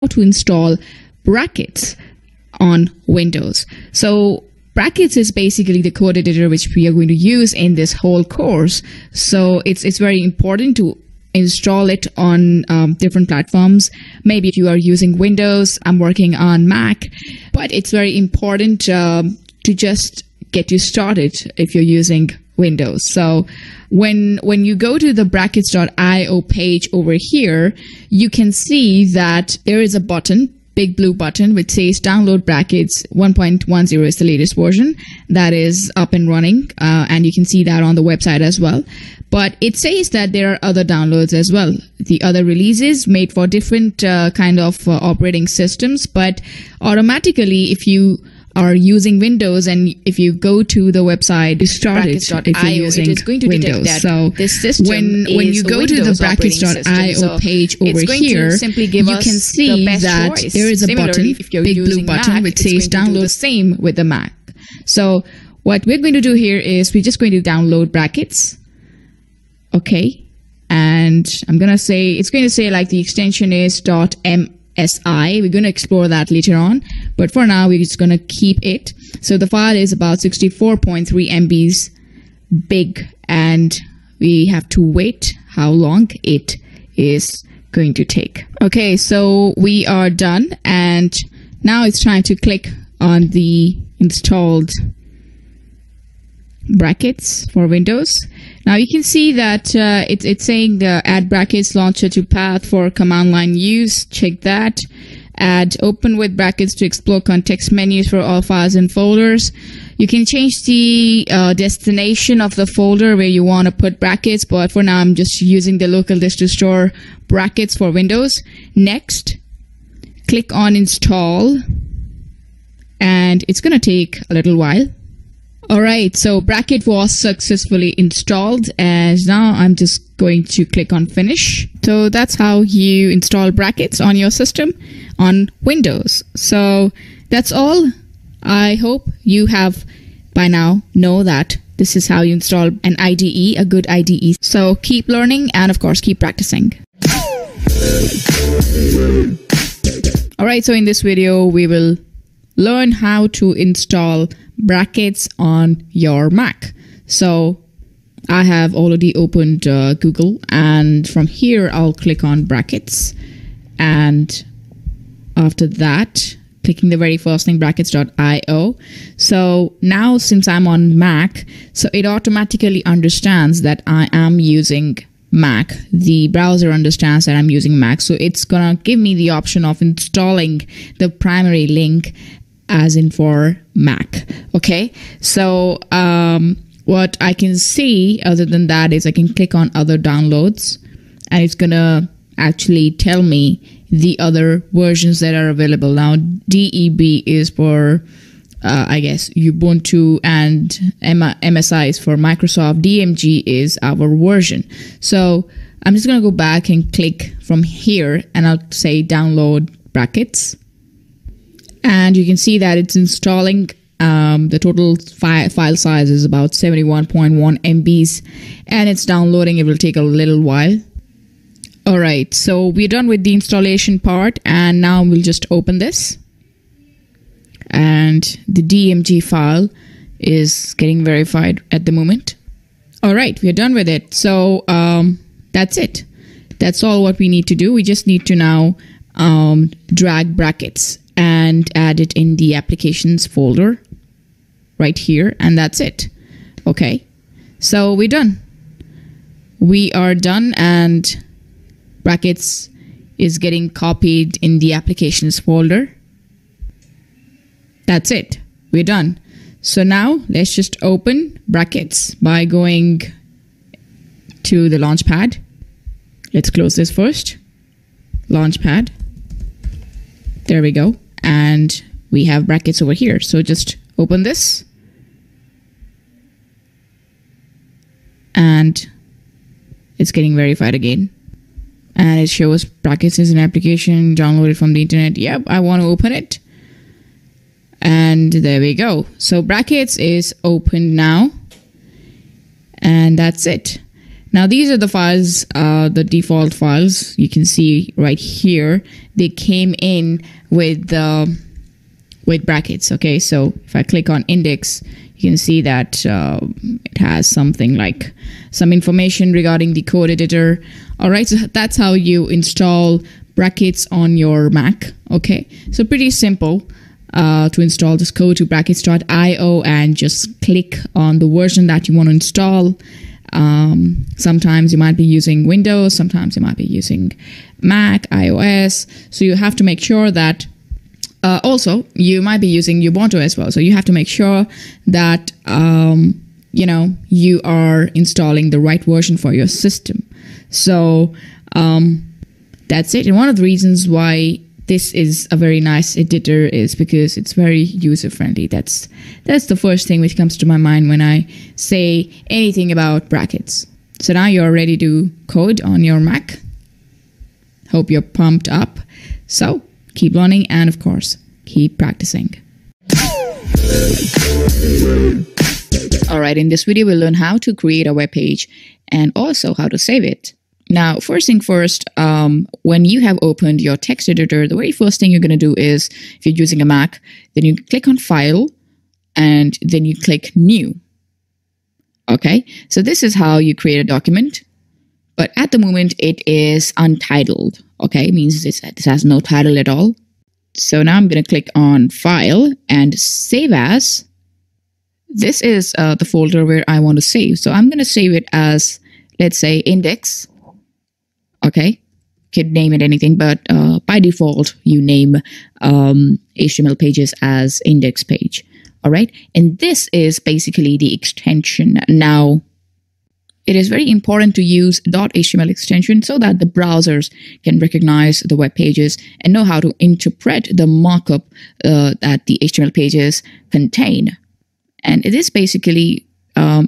to install brackets on Windows. So brackets is basically the code editor which we are going to use in this whole course. So it's very important to install it on different platforms. Maybe if you are using Windows, I'm working on Mac, but it's very important to just get you started if you're using Windows. So when you go to the brackets.io page over here, you can see that there is a button, big blue button, which says download brackets 1.10 is the latest version that is up and running. And you can see that on the website as well. But it says that there are other downloads as well. The other releases made for different kind of operating systems. But automatically, if you are using Windows and if you go to the website to start it, if you're using it is going to Windows. That so this system when you go to the brackets.io page over here, simply give you can see that choice. There is a button, big blue button, Mac, which says download the same with the Mac. So what we're going to do here is we're just going to download brackets. Okay. And I'm going to say, it's going to say like the extension is .msi. We're going to explore that later on. But for now, we're just going to keep it. So the file is about 64.3 MBs big. And we have to wait how long it is going to take. Okay, so we are done. And now it's time to click on the installed brackets for Windows. Now you can see that it's saying the add brackets launcher to path for command line use. Check that. Add open with brackets to explore context menus for all files and folders. You can change the destination of the folder where you want to put brackets, but for now I'm just using the local disk to store brackets for Windows. Next, click on install, and it's going to take a little while. Alright, so bracket was successfully installed, and now I'm just going to click on finish. So that's how you install brackets on your system on Windows. So that's all. I hope you have by now know that this is how you install an IDE, a good IDE. So keep learning and of course keep practicing. Alright, so in this video we will learn how to install brackets on your Mac. So I have already opened Google, and from here I'll click on brackets, and after that clicking the very first thing, brackets.io. So now since I'm on Mac, so it automatically understands that I am using Mac. The browser understands that I'm using Mac, so it's gonna give me the option of installing the primary link as in for Mac. Okay, so what I can see other than that is I can click on other downloads, and it's gonna actually tell me the other versions that are available. Now DEB is for I guess Ubuntu, and MSI is for Microsoft. DMG is our version. So I'm just gonna go back and click from here, and I'll say download brackets. And you can see that it's installing. The total file size is about 71.1 MBs, and it's downloading. It will take a little while. All right, so we're done with the installation part, and now we'll just open this. And the DMG file is getting verified at the moment. All right, we're done with it. So that's it. That's all what we need to do. We just need to now drag brackets and add it in the applications folder right here, and that's it. Okay, so we're done. We are done, and brackets is getting copied in the applications folder. That's it. We're done. So now let's just open brackets by going to the Launchpad. Let's close this first. Launchpad. There we go. And we have brackets over here. So just open this. And it's getting verified again. And it shows brackets is an application downloaded from the internet. Yep, I want to open it. And there we go. So brackets is open now. And that's it. Now these are the files, the default files. You can see right here, they came in with brackets. Okay, so if I click on index, you can see that it has something like some information regarding the code editor. All right, so that's how you install brackets on your Mac. Okay, so pretty simple to install. Just go to brackets.io and just click on the version that you want to install. Sometimes you might be using Windows, sometimes you might be using Mac, iOS. So you have to make sure that also, you might be using Ubuntu as well. So you have to make sure that, you are installing the right version for your system. So that's it. And one of the reasons why this is a very nice editor is because it's very user-friendly. That's the first thing which comes to my mind when I say anything about brackets. So now you're ready to code on your Mac. Hope you're pumped up. So keep learning and, of course, keep practicing. All right, in this video, we'll learn how to create a web page and also how to save it. Now, first thing first, when you have opened your text editor, the very first thing you're going to do is, if you're using a Mac, then you click on File and then you click New. Okay, so this is how you create a document. But at the moment, it is untitled. Okay, it means this has no title at all. So now I'm going to click on File and Save As. This is the folder where I want to save. So I'm going to save it as, let's say, index. Okay, could name it anything, but by default, you name HTML pages as index page. All right, and this is basically the extension. Now, it is very important to use .html extension so that the browsers can recognize the web pages and know how to interpret the markup that the HTML pages contain. And this basically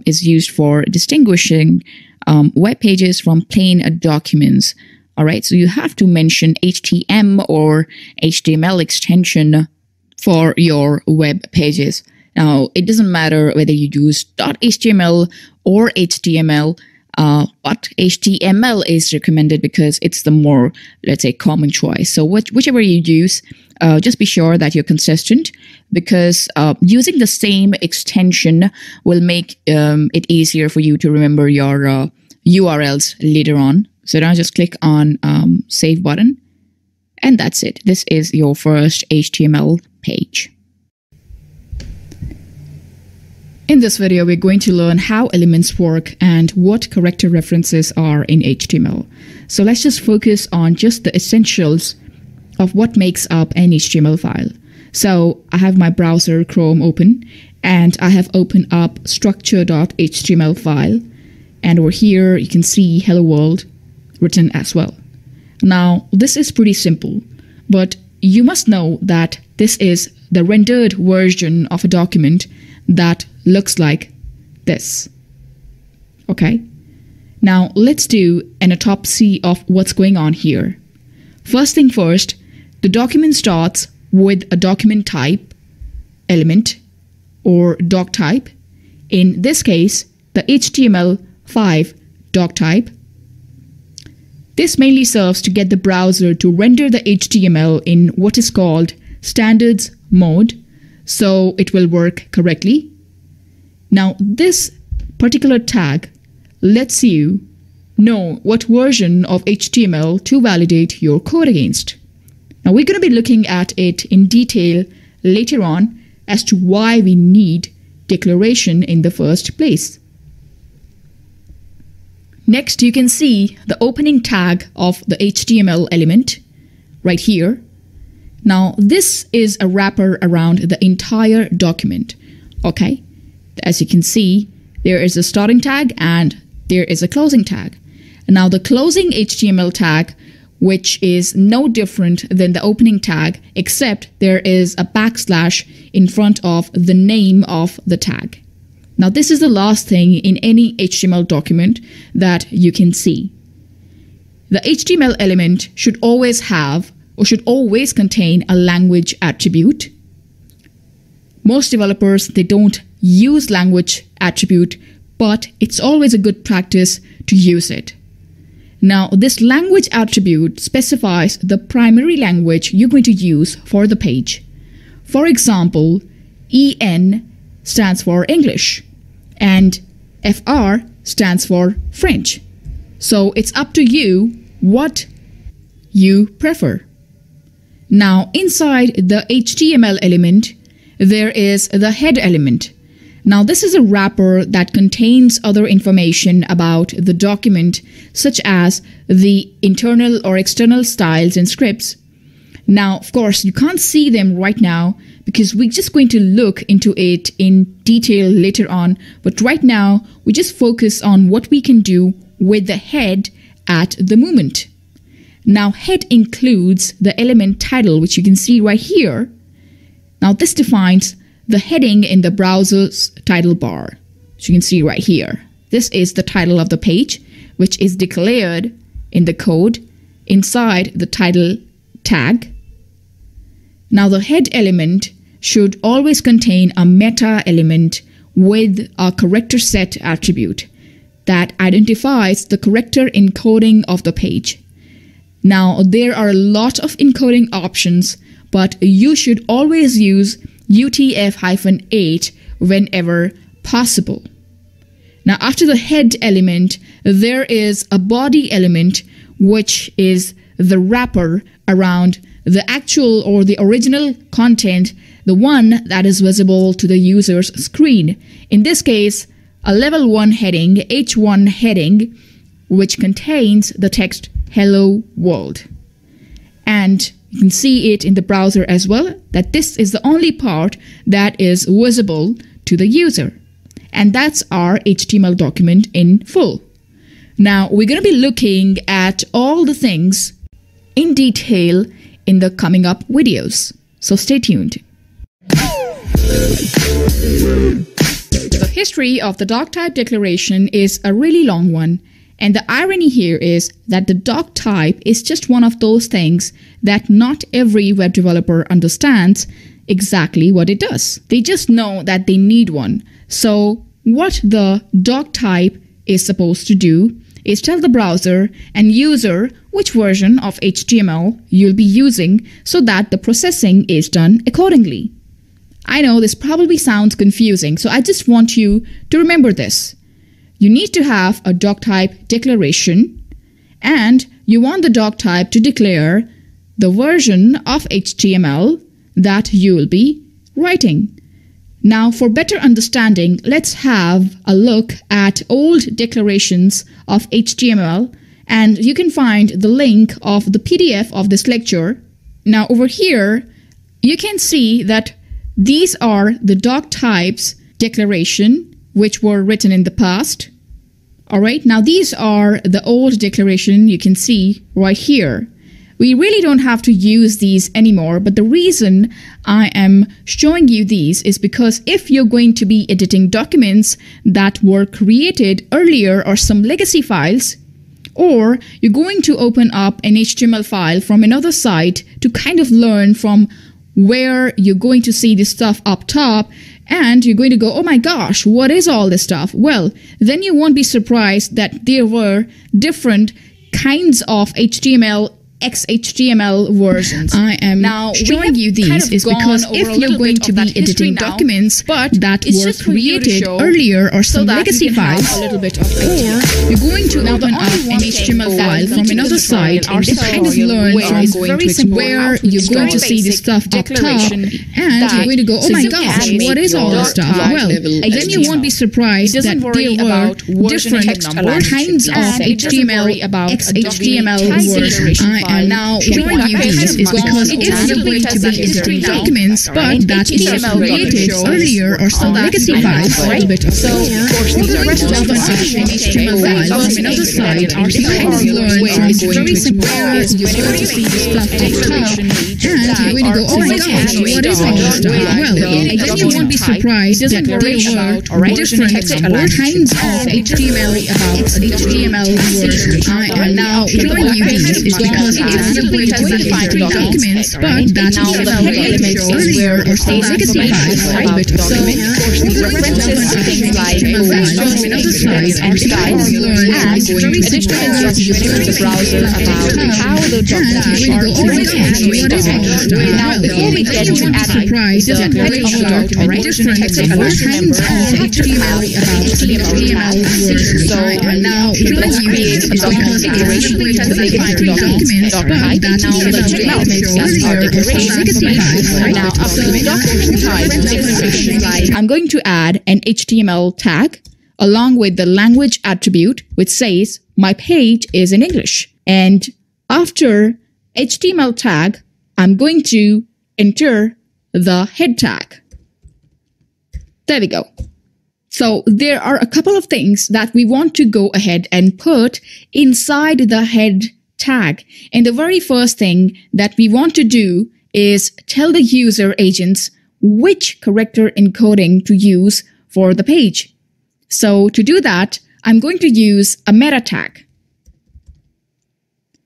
is used for distinguishing web pages from plain documents. All right, so you have to mention HTML or HTML extension for your web pages. Now, it doesn't matter whether you use .html or HTML, but HTML is recommended because it's the more, let's say, common choice. So whichever you use, just be sure that you're consistent, because using the same extension will make it easier for you to remember your URLs later on. So now just click on Save button, and that's it. This is your first HTML page. In this video, we're going to learn how elements work and what character references are in HTML. So let's just focus on just the essentials of what makes up an HTML file. So I have my browser Chrome open, and I have opened up structure.html file. And over here, you can see hello world written as well. Now, this is pretty simple, but you must know that this is the rendered version of a document that looks like this. Okay, now let's do an autopsy of what's going on here. First thing first, the document starts with a document type element or doc type. In this case, the HTML5 doc type. This mainly serves to get the browser to render the HTML in what is called standards mode, so it will work correctly. Now, this particular tag lets you know what version of HTML to validate your code against. Now, we're going to be looking at it in detail later on as to why we need declaration in the first place. Next, you can see the opening tag of the HTML element right here. Now, this is a wrapper around the entire document. Okay, as you can see, there is a starting tag and there is a closing tag. And now the closing HTML tag, which is no different than the opening tag, except there is a backslash in front of the name of the tag. Now, this is the last thing in any HTML document that you can see. The HTML element should always have or should always contain a language attribute. Most developers, they don't use language attribute, but it's always a good practice to use it. Now, this language attribute specifies the primary language you're going to use for the page. For example, EN stands for English and FR stands for French. So it's up to you what you prefer. Now, inside the HTML element, there is the head element. Now, this is a wrapper that contains other information about the document, such as the internal or external styles and scripts. Now, of course, you can't see them right now because we're just going to look into it in detail later on. But right now, we just focus on what we can do with the head at the moment. Now, head includes the element title, which you can see right here. Now, this defines the heading in the browser's title bar, which you can see right here. This is the title of the page, which is declared in the code inside the title tag. Now, the head element should always contain a meta element with a character set attribute that identifies the character encoding of the page. Now, there are a lot of encoding options, but you should always use UTF-8 whenever possible. Now, after the head element, there is a body element, which is the wrapper around the actual or the original content, the one that is visible to the user's screen. In this case, a level 1 heading, H1 heading, which contains the text Hello World. And you can see it in the browser as well, that this is the only part that is visible to the user. And that's our HTML document in full. Now, we're going to be looking at all the things in detail in the coming up videos. So stay tuned. The history of the doc type declaration is a really long one. And the irony here is that the doc type is just one of those things that not every web developer understands exactly what it does. They just know that they need one. So what the doc type is supposed to do is tell the browser and user which version of HTML you'll be using so that the processing is done accordingly. I know this probably sounds confusing, so I just want you to remember this. You need to have a doc type declaration, and you want the doc type to declare the version of HTML that you will be writing. Now, for better understanding, let's have a look at old declarations of HTML, and you can find the link of the PDF of this lecture. Now, over here, you can see that these are the doc types declaration which were written in the past. All right, now these are the old declaration you can see right here. We really don't have to use these anymore, but the reason I am showing you these is because if you're going to be editing documents that were created earlier or some legacy files, or you're going to open up an HTML file from another site to kind of learn from where you're going to see this stuff up top, and you're going to go, oh my gosh, what is all this stuff? Well, then you won't be surprised that there were different kinds of HTML, XHTML versions. I am now showing you these is because if you're going to be editing documents that were created earlier or some legacy files, or you're going to open up an HTML file from another site and just kind of learn from where you're going to see this stuff up top, and you're going to go, oh my gosh, what is all this stuff? Well, then you won't be surprised that there were different kinds of HTML, XHTML versions. I'm now showing you these is because if you're going to be editing documents that were created earlier or some legacy files, so for the rest of the HTML files from another site, you kind of learn from very simple where you're going to see the stuff up top, and you're going to go, oh my gosh, what is all this stuff? Well, then you won't be surprised that there were different kinds of HTML versions. I am now showing you these is because documents, but that's now the header element is where it stays information about the document. References to things like slides and styles, and additional instructions to the browser about how the documents are organized. Now, before we get to adding the header of the document, let's remember HTML tag. So now let's create a document declaration to make it into document type. Now HTML, that's our declaration. Now after the document type declaration, I'm going to add an HTML tag along with the language attribute which says my page is in English. And after HTML tag, I'm going to enter the head tag. There we go. So there are a couple of things that we want to go ahead and put inside the head tag. And the very first thing that we want to do is tell the user agents which character encoding to use for the page. So to do that, I'm going to use a meta tag.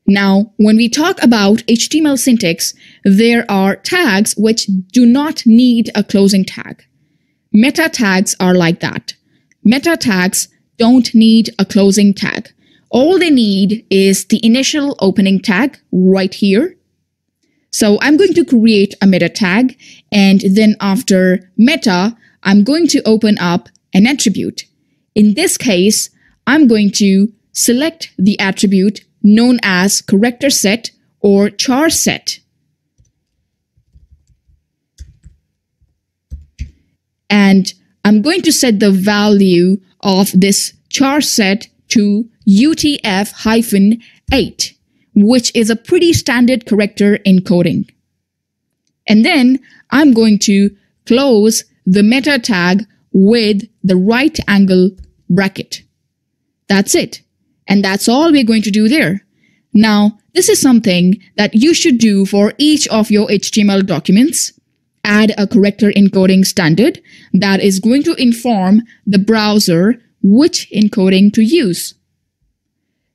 Now, when we talk about HTML syntax, there are tags which do not need a closing tag. Meta tags are like that. Meta tags don't need a closing tag. All they need is the initial opening tag right here. So I'm going to create a meta tag, and then after meta, I'm going to open up an attribute. In this case, I'm going to select the attribute known as character set or char set. And I'm going to set the value of this char set to UTF-8, which is a pretty standard character encoding. And then I'm going to close the meta tag with the right angle bracket. That's it. And that's all we're going to do there. Now, this is something that you should do for each of your HTML documents. Add a character encoding standard that is going to inform the browser which encoding to use.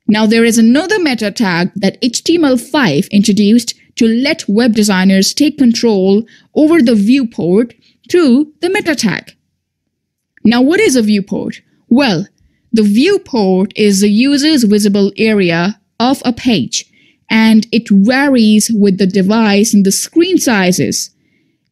Now, there is another meta tag that HTML5 introduced to let web designers take control over the viewport through the meta tag. Now, what is a viewport? Well, the viewport is the user's visible area of a page, and it varies with the device and the screen sizes.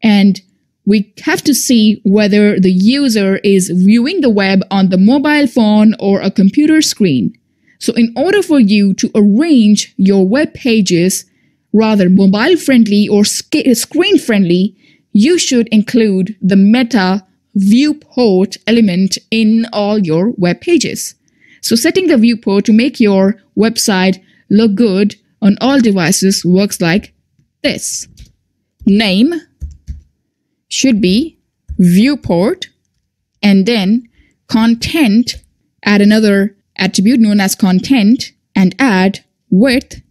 And we have to see whether the user is viewing the web on the mobile phone or a computer screen. So in order for you to arrange your web pages rather mobile friendly or screen friendly, you should include the meta viewport element in all your web pages. So setting the viewport to make your website look good on all devices works like this. Name should be viewport, and then content, add another attribute known as content, and add width.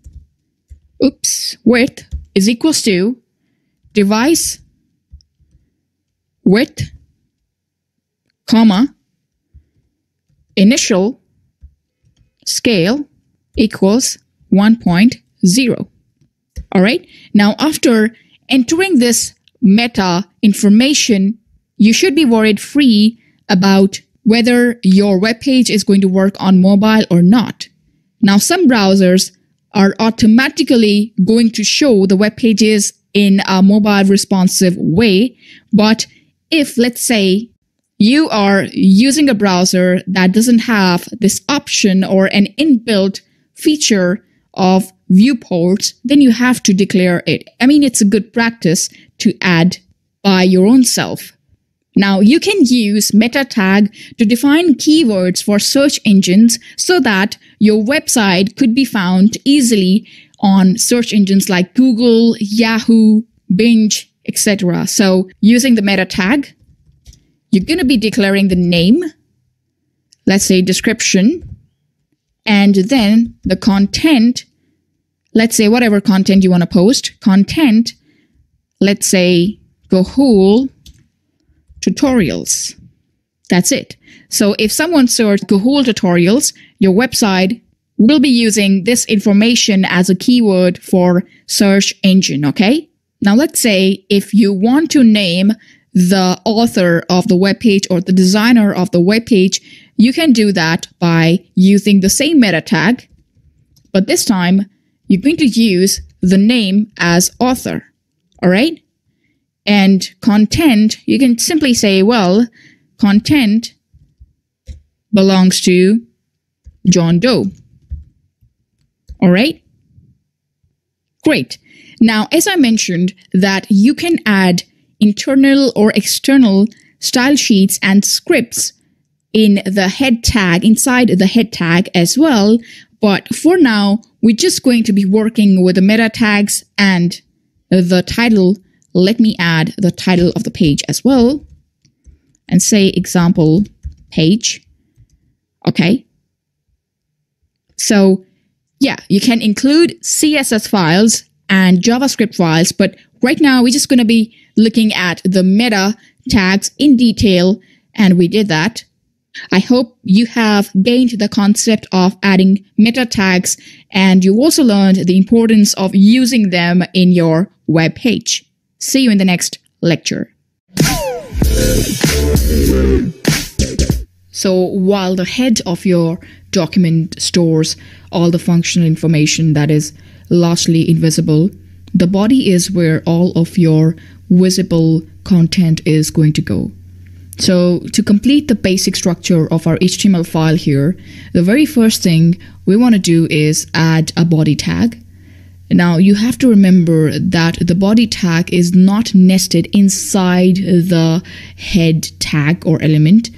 Width is equals to device width, comma, initial scale equals 1.0. All right. Now, after entering this meta information, you should be worried free about whether your web page is going to work on mobile or not. Now, some browsers are automatically going to show the web pages in a mobile responsive way. But if, let's say, you are using a browser that doesn't have this option or an inbuilt feature of viewports, then you have to declare it. I mean, it's a good practice to add by your own self. Now, you can use meta tag to define keywords for search engines so that your website could be found easily on search engines like Google, Yahoo, Bing, etc. So using the meta tag, you're going to be declaring the name, let's say description, and then the content, let's say whatever content you want to post, content, let's say Google tutorials. That's it. So if someone searched Google tutorials, your website we'll be using this information as a keyword for search engine, okay? Now let's say if you want to name the author of the web page or the designer of the web page, you can do that by using the same meta tag, but this time you're going to use the name as author, all right? And content, you can simply say, well, content belongs to John Doe. All right? Great. Now, as I mentioned, that you can add internal or external style sheets and scripts in the head tag, inside the head tag as well. But for now, we're just going to be working with the meta tags and the title. Let me add the title of the page as well and say example page. Okay. So yeah, you can include CSS files and JavaScript files, but right now we're just going to be looking at the meta tags in detail, and we did that. I hope you have gained the concept of adding meta tags, and you also learned the importance of using them in your web page. See you in the next lecture. So while the head of your document stores all the functional information that is largely invisible, the body is where all of your visible content is going to go. So to complete the basic structure of our HTML file here, the very first thing we want to do is add a body tag. Now you have to remember that the body tag is not nested inside the head tag or element,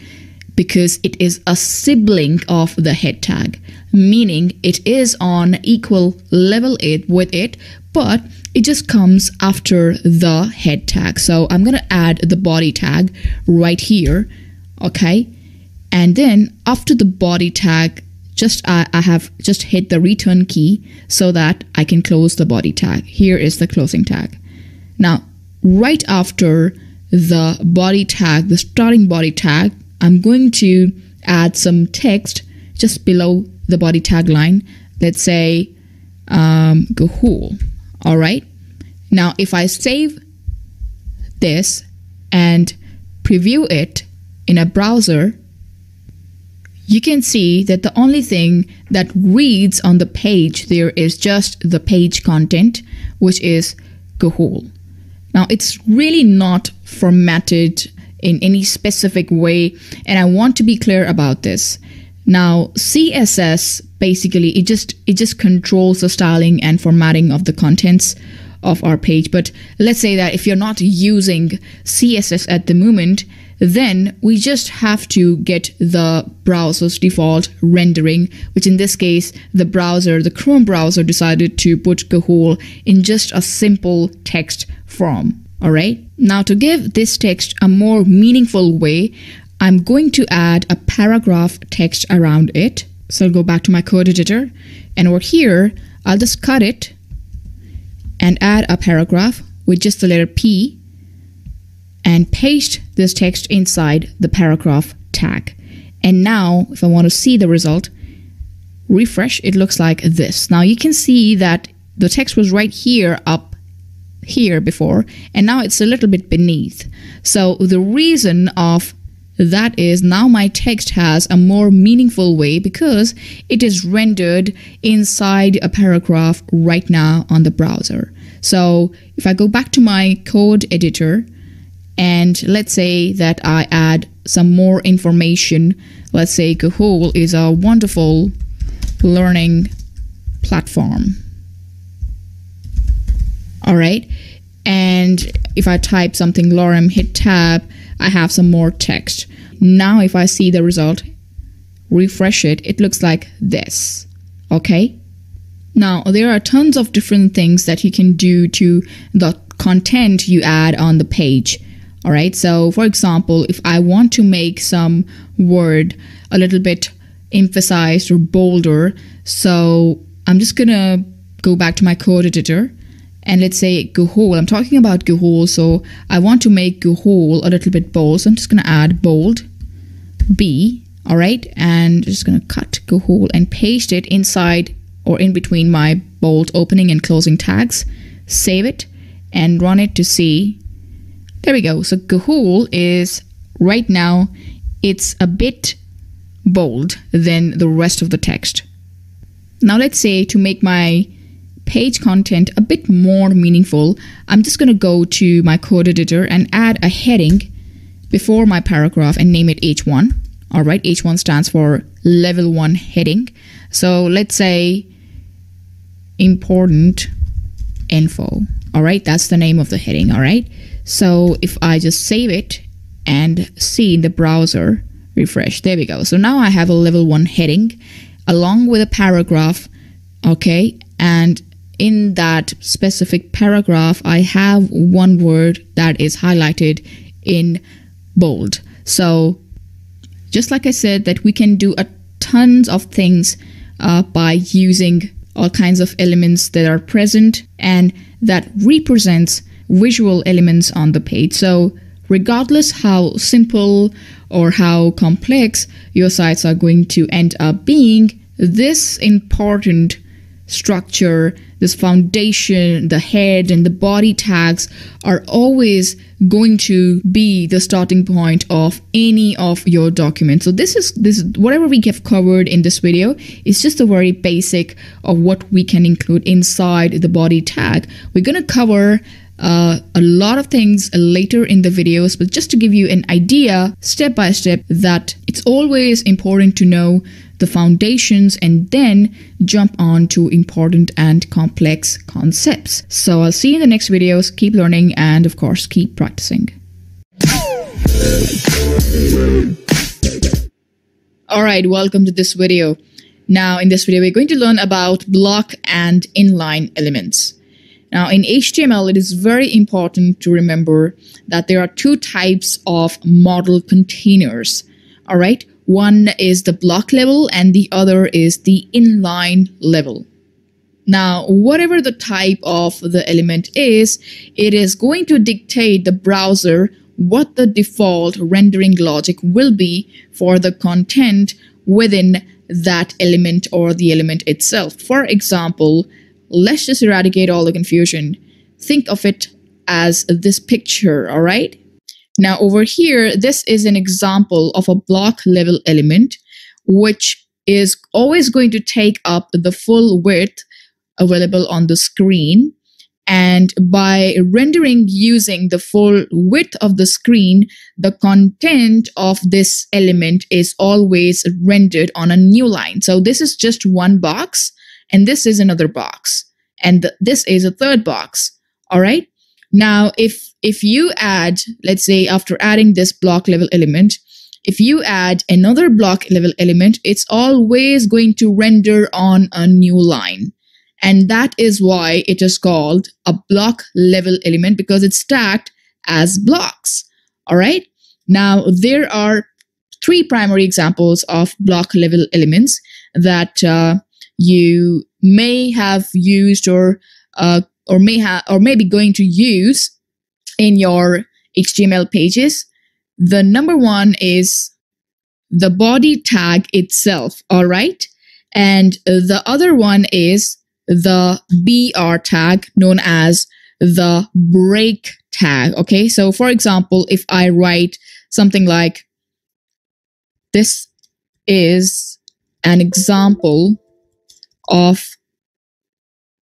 because it is a sibling of the head tag, meaning it is on equal level with it, but it just comes after the head tag. So I'm going to add the body tag right here, okay? And then after the body tag, I have just hit the return key so that I can close the body tag. Here is the closing tag. Now, right after the body tag, the starting body tag, I'm going to add some text just below the body tag line. Let's say Gahul. All right. Now, if I save this and preview it in a browser, you can see that the only thing that reads on the page there is just the page content, which is Gahul. Now, it's really not formatted in any specific way, and I want to be clear about this. Now, CSS basically it just controls the styling and formatting of the contents of our page. But let's say that if you're not using CSS at the moment, then we just have to get the browser's default rendering, which in this case, the Chrome browser decided to put Gahul in just a simple text form. All right. Now, to give this text a more meaningful way, I'm going to add a paragraph text around it. So I'll go back to my code editor, and over here, I'll just cut it and add a paragraph with just the letter P and paste this text inside the paragraph tag. And now, if I want to see the result, refresh, it looks like this. Now you can see that the text was right here up here before, and now it's a little bit beneath. So the reason of that is now my text has a more meaningful way because it is rendered inside a paragraph right now on the browser. So if I go back to my code editor and let's say that I add some more information, let's say Gahul is a wonderful learning platform. All right. And if I type something lorem, hit tab, I have some more text. Now, if I see the result, refresh it, it looks like this. Okay. Now, there are tons of different things that you can do to the content you add on the page. All right. So, for example, if I want to make some word a little bit emphasized or bolder, so I'm just going to go back to my code editor. And let's say Gahul, I'm talking about Gahul, so I want to make Gahul a little bit bold. So I'm just going to add bold B, All right, and just going to cut Gahul and paste it inside or in between my bold opening and closing tags. Save it and run it to see. There we go. So Gahul is right now, it's a bit bold than the rest of the text. Now let's say to make my page content a bit more meaningful, I'm just going to go to my code editor and add a heading before my paragraph and name it H1. All right, H1 stands for level 1 heading. So let's say important info. All right, that's the name of the heading. All right, so if I just save it and see in the browser, refresh, there we go. So now I have a level 1 heading along with a paragraph. Okay, and in that specific paragraph, I have one word that is highlighted in bold. So just like I said, that we can do a tons of things by using all kinds of elements that are present and that represents visual elements on the page. So regardless how simple or how complex your sites are going to end up being, this important structure, this foundation, the head and the body tags are always going to be the starting point of any of your documents. So this is whatever we have covered in this video is just a very basic of what we can include inside the body tag. We're going to cover a lot of things later in the videos, but just to give you an idea step by step that it's always important to know the foundations and then jump on to important and complex concepts. So I'll see you in the next videos. Keep learning and of course keep practicing. All right, welcome to this video. Now in this video we're going to learn about block and inline elements. Now in HTML, it is very important to remember that there are two types of model containers. All right, one is the block level and the other is the inline level. Now, whatever the type of the element is, it is going to dictate the browser what the default rendering logic will be for the content within that element or the element itself. For example, let's just eradicate all the confusion. Think of it as this picture, all right? Now over here, this is an example of a block level element, which is always going to take up the full width available on the screen. And by rendering using the full width of the screen, the content of this element is always rendered on a new line. So this is just one box, and this is another box, and this is a third box. All right. Now, if you add, let's say after adding this block level element, if you add another block level element, it's always going to render on a new line. And that is why it is called a block level element, because it's stacked as blocks. All right. Now, there are three primary examples of block level elements that you may have used or may be going to use in your HTML pages. The number one is the body tag itself, all right? And the other one is the BR tag, known as the break tag, okay? So for example, if I write something like, this is an example of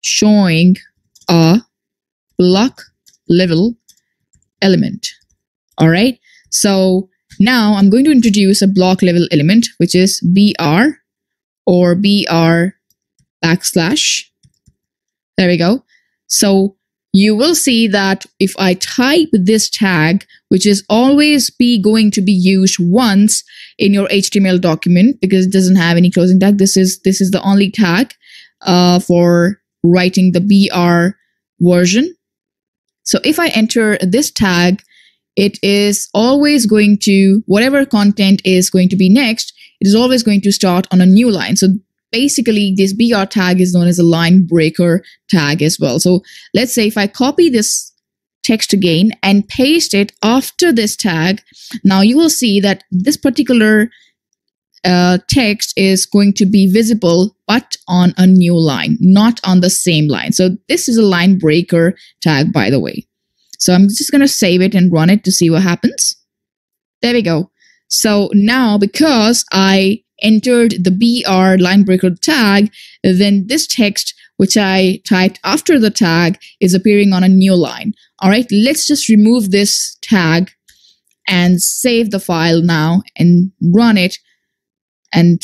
showing a block level element. All right. So now I'm going to introduce a block level element, which is BR or BR backslash. There we go. So you will see that if I type this tag, which is always going to be used once in your HTML document because it doesn't have any closing tag. This is the only tag for writing the BR version. So if I enter this tag, it is always going to, whatever content is going to be next, it is always going to start on a new line. So basically this BR tag is known as a line breaker tag as well. So let's say if I copy this text again and paste it after this tag, now you will see that this particular text is going to be visible, but on a new line, not on the same line. So this is a line breaker tag, by the way. So I'm just going to save it and run it to see what happens. There we go. So now, because I entered the BR line breaker tag, then this text which I typed after the tag is appearing on a new line. All right, let's just remove this tag and save the file now and run it and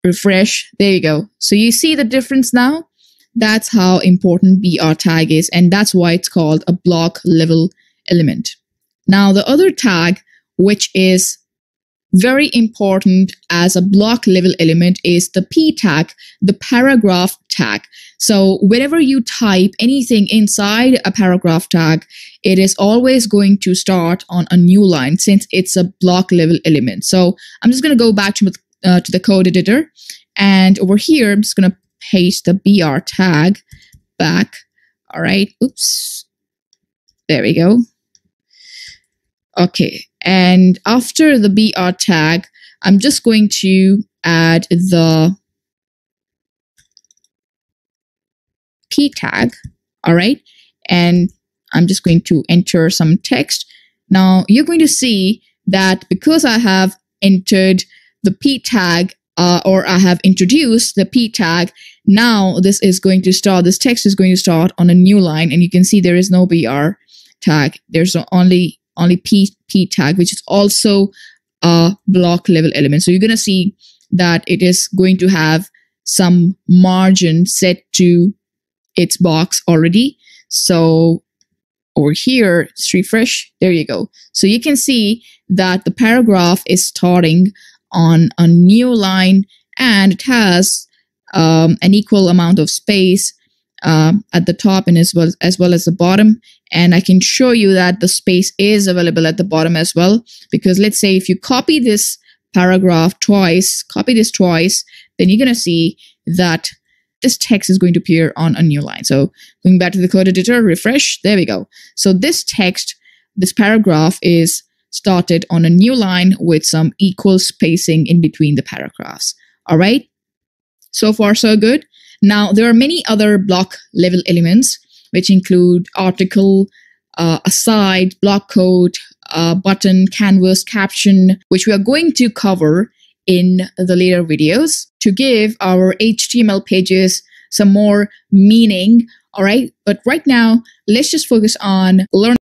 refresh. There you go. So you see the difference now? That's how important BR tag is, and that's why it's called a block level element. Now, the other tag, which is very important as a block level element, is the P tag, the paragraph tag. So whenever you type anything inside a paragraph tag, it is always going to start on a new line since it's a block level element. So I'm just going to go back to the code editor, and over here, I'm just going to paste the BR tag back. All right. Oops. There we go. Okay. And after the BR tag, I'm just going to add the P tag. All right. And I'm just going to enter some text. Now you're going to see that because I have entered the P tag, or I have introduced the P tag, now this is going to start, this text is going to start on a new line, and you can see there is no BR tag. There's only P tag, which is also a block level element. So you're going to see that it is going to have some margin set to its box already. So over here, let's refresh. There you go. So you can see that the paragraph is starting on a new line, and it has an equal amount of space at the top and as well as the bottom. And I can show you that the space is available at the bottom as well, because let's say if you copy this paragraph twice, then you're going to see that this text is going to appear on a new line. So going back to the code editor, refresh, there we go. So this text, this paragraph is started on a new line with some equal spacing in between the paragraphs. All right. So far, so good. Now, there are many other block level elements, which include article, aside, block code, button, canvas, caption, which we are going to cover in the later videos to give our HTML pages some more meaning. All right. But right now, let's just focus on learning